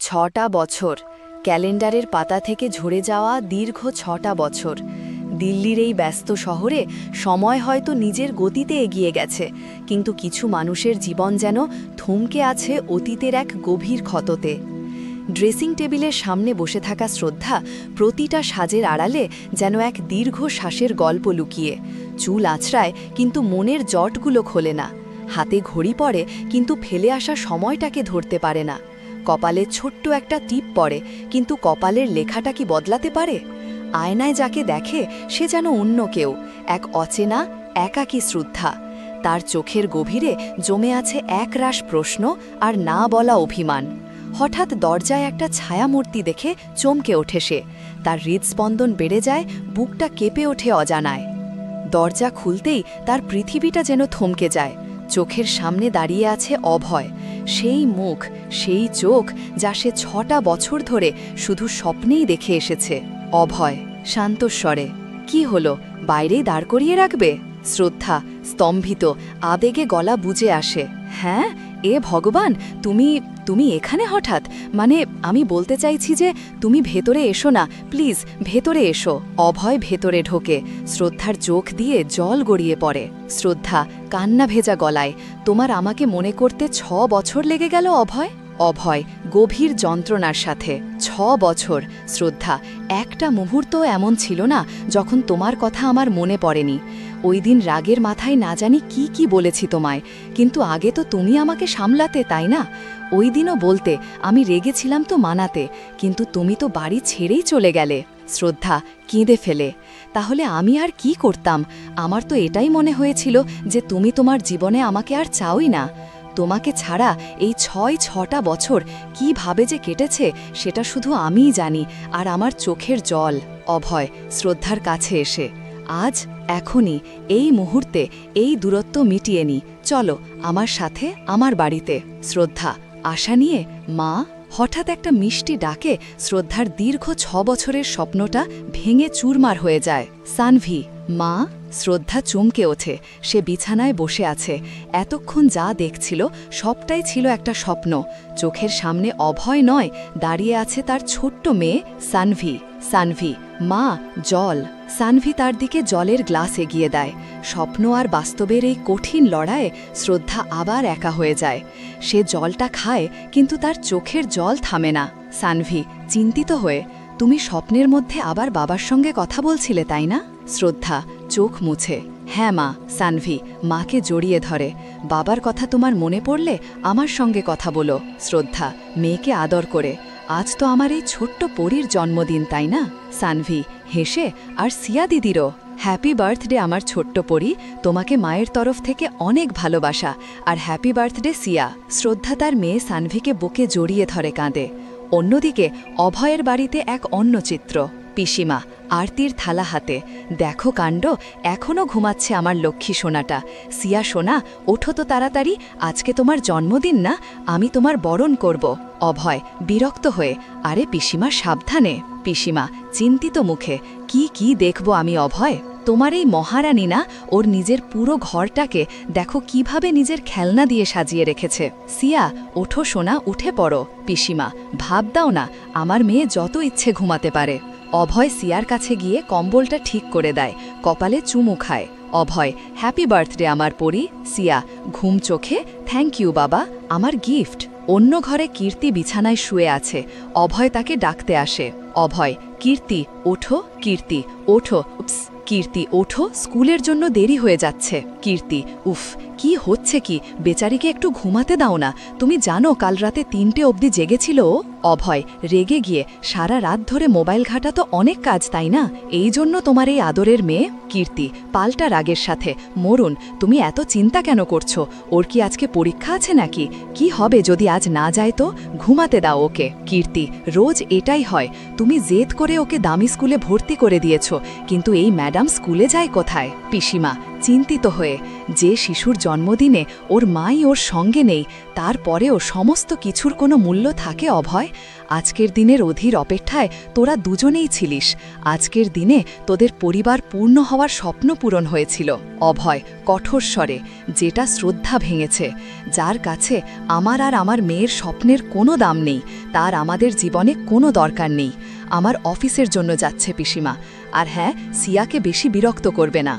6টা বছর ক্যালেন্ডারের পাতা থেকে ঝরে যাওয়া দীর্ঘ 6টা বছর। দিল্লির এই ব্যস্ত শহরে সময় হয়তো নিজের গতিতে এগিয়ে গেছে, কিন্তু কিছু মানুষের জীবন যেন থমকে আছে অতীতের এক গভীর ক্ষততে। ড্রেসিং টেবিলের সামনে বসে থাকা শ্রদ্ধা প্রতিটা সাজের আড়ালে যেন এক দীর্ঘ শ্বাসের গল্প লুকিয়ে। চুল আঁচড়ায় কিন্তু মনের জটগুলো খোলে না, হাতে ঘড়ি পড়ে কিন্তু ফেলে আসা সময়টাকে ধরতে পারে না। কপালে ছোট্ট একটা টিপ পড়ে, কিন্তু কপালের লেখাটা কি বদলাতে পারে? আয়নায় যাকে দেখে সে যেন অন্য কেউ, এক অচেনা একাকী শ্রদ্ধা। তার চোখের গভীরে জমে আছে একরাশ প্রশ্ন আর না বলা অভিমান। হঠাৎ দরজায় একটা ছায়ামূর্তি দেখে চমকে ওঠে সে। তার হৃদস্পন্দন বেড়ে যায়, বুকটা কেঁপে ওঠে অজানায়। দরজা খুলতেই তার পৃথিবীটা যেন থমকে যায়। চোখের সামনে দাঁড়িয়ে আছে অভয়, সেই মুখ, সেই চোখ যা সে 6টা বছর ধরে শুধু স্বপ্নেই দেখে এসেছে। অভয় শান্তস্বরে, কি হলো, বাইরেই দাঁড় করিয়ে রাখবে? শ্রদ্ধা স্তম্ভিত, আবেগে গলা বুজে আসে, হ্যাঁ এ ভগবান, তুমি এখানে হঠাৎ? মানে আমি বলতে চাইছি যে তুমি ভেতরে এসো না, প্লিজ ভেতরে এসো। অভয় ভেতরে ঢোকে, শ্রদ্ধার চোখ দিয়ে জল গড়িয়ে পড়ে। শ্রদ্ধা কান্না ভেজা গলায়, তোমার আমাকে মনে করতে 6 বছর লেগে গেল অভয়? অভয় গভীর যন্ত্রণার সাথে, 6 বছর। শ্রদ্ধা একটা মুহূর্ত এমন ছিল না যখন তোমার কথা আমার মনে পড়েনি। ওই দিন রাগের মাথায় না জানি কি বলেছি তোমায়, কিন্তু আগে তো তুমি আমাকে সামলাতে, তাই না? ওই দিনও বলতে আমি রেগেছিলাম তো মানাতে, কিন্তু তুমি তো বাড়ি ছেড়েই চলে গেলে। শ্রদ্ধা কেঁদে ফেলে, তাহলে আমি আর কি করতাম? আমার তো এটাই মনে হয়েছিল যে তুমি তোমার জীবনে আমাকে আর চাওই না। তোমাকে ছাড়া এই 6টা বছর কিভাবে যে কেটেছে সেটা শুধু আমিই জানি, আর আমার চোখের জল। অভয় শ্রদ্ধার কাছে এসে, আজ এখনই এই মুহূর্তে এই দূরত্ব মিটিয়ে নি, চলো আমার সাথে আমার বাড়িতে। শ্রদ্ধা আশা নিয়ে, মা। হঠাৎ একটা মিষ্টি ডাকে শ্রদ্ধার দীর্ঘ 6 বছরের স্বপ্নটা ভেঙে চুরমার হয়ে যায়। সানভি, মা। শ্রদ্ধা চমকে ওঠে, সে বিছানায় বসে আছে। এতক্ষণ যা দেখছিল সবটাই ছিল একটা স্বপ্ন। চোখের সামনে অভয় নয়, দাঁড়িয়ে আছে তার ছোট্ট মেয়ে সানভি। সানভি, মা জল। সানভি তার দিকে জলের গ্লাস এগিয়ে দেয়। স্বপ্ন আর বাস্তবের এই কঠিন লড়াইয়ে শ্রদ্ধা আবার একা হয়ে যায়। সে জলটা খায়, কিন্তু তার চোখের জল থামে না। সানভি চিন্তিত হয়ে, তুমি স্বপ্নের মধ্যে আবার বাবার সঙ্গে কথা বলছিলে, তাই না? শ্রদ্ধা চোখ মুছে, হ্যাঁ মা। সানভি মাকে জড়িয়ে ধরে, বাবার কথা তোমার মনে পড়লে আমার সঙ্গে কথা বলো। শ্রদ্ধা মেয়েকে আদর করে, আজ তো আমার এই ছোট্ট পরীর জন্মদিন, তাই না? সানভি হেসে, আর সিয়া দিদিরও। হ্যাপি বার্থডে আমার ছোট্ট পরী, তোমাকে মায়ের তরফ থেকে অনেক ভালোবাসা, আর হ্যাপি বার্থডে সিয়া। শ্রদ্ধা তার মেয়ে সানভিকে বুকে জড়িয়ে ধরে কাঁদে। অন্যদিকে অভয়ের বাড়িতে এক অন্য চিত্র। পিসিমা আরতির থালা হাতে, দেখো কাণ্ড, এখনও ঘুমাচ্ছে আমার লক্ষ্মী সোনাটা। সিয়া সোনা, ওঠো তো তাড়াতাড়ি, আজকে তোমার জন্মদিন না, আমি তোমার বরণ করব। অভয় বিরক্ত হয়ে, আরে পিসিমা সাবধানে। পিসিমা চিন্তিত মুখে, কি দেখব আমি অভয়? তোমার এই মহারানী না, ওর নিজের পুরো ঘরটাকে দেখো কিভাবে নিজের খেলনা দিয়ে সাজিয়ে রেখেছে। সিয়া ওঠো সোনা, উঠে পড়ো। পিসিমা ভাব দাও না, আমার মেয়ে যত ইচ্ছে ঘুমাতে পারে। অভয় সিয়ার কাছে গিয়ে কম্বলটা ঠিক করে দেয়, কপালে চুমু খায়। অভয় হ্যাপি বার্থডে আমার পরী। সিয়া ঘুম চোখে, থ্যাংক ইউ বাবা, আমার গিফট। অন্য ঘরে কীর্তি বিছানায় শুয়ে আছে। অভয় তাকে ডাকতে আসে। অভয়, কীর্তি ওঠো, কীর্তি ওঠো। কীর্তি ওঠো, স্কুলের জন্য দেরি হয়ে যাচ্ছে। কীর্তি, উফ কি হচ্ছে কি, বেচারিকে একটু ঘুমাতে দাও না, তুমি জানো কাল রাতে 3টে অবধি জেগেছিল ও। অভয় রেগে গিয়ে, সারা রাত ধরে মোবাইল ঘাটা তো অনেক কাজ, তাই না? এই জন্য তোমার এই আদরের মেয়ে। কীর্তি পাল্টা রাগের সাথে, মরুন তুমি এত চিন্তা কেন করছো? ওর কি আজকে পরীক্ষা আছে নাকি? কি হবে যদি আজ না যায় তো? ঘুমাতে দাও ওকে। কীর্তি রোজ এটাই হয়, তুমি জেদ করে ওকে দামি স্কুলে ভর্তি করে দিয়েছ, কিন্তু এই ম্যাডাম স্কুলে যায় কোথায়? পিসিমা চিন্তিত হয়ে যে শিশুর জন্মদিনে ওর মাই ওর সঙ্গে নেই, তারপরেও সমস্ত কিছুর কোনো মূল্য থাকে অভয়? আজকের দিনের অধীর অপেক্ষায় তোরা দুজনেই ছিলিস। আজকের দিনে তোদের পরিবার পূর্ণ হওয়ার স্বপ্ন পূরণ হয়েছিল। অভয় কঠোর স্বরে, যেটা শ্রদ্ধা ভেঙেছে, যার কাছে আমার আর আমার মেয়ের স্বপ্নের কোনো দাম নেই, তার আমাদের জীবনে কোনো দরকার নেই। আমার অফিসের জন্য যাচ্ছে পিসিমা। আর হ্যাঁ, সিয়াকে বেশি বিরক্ত করবে না।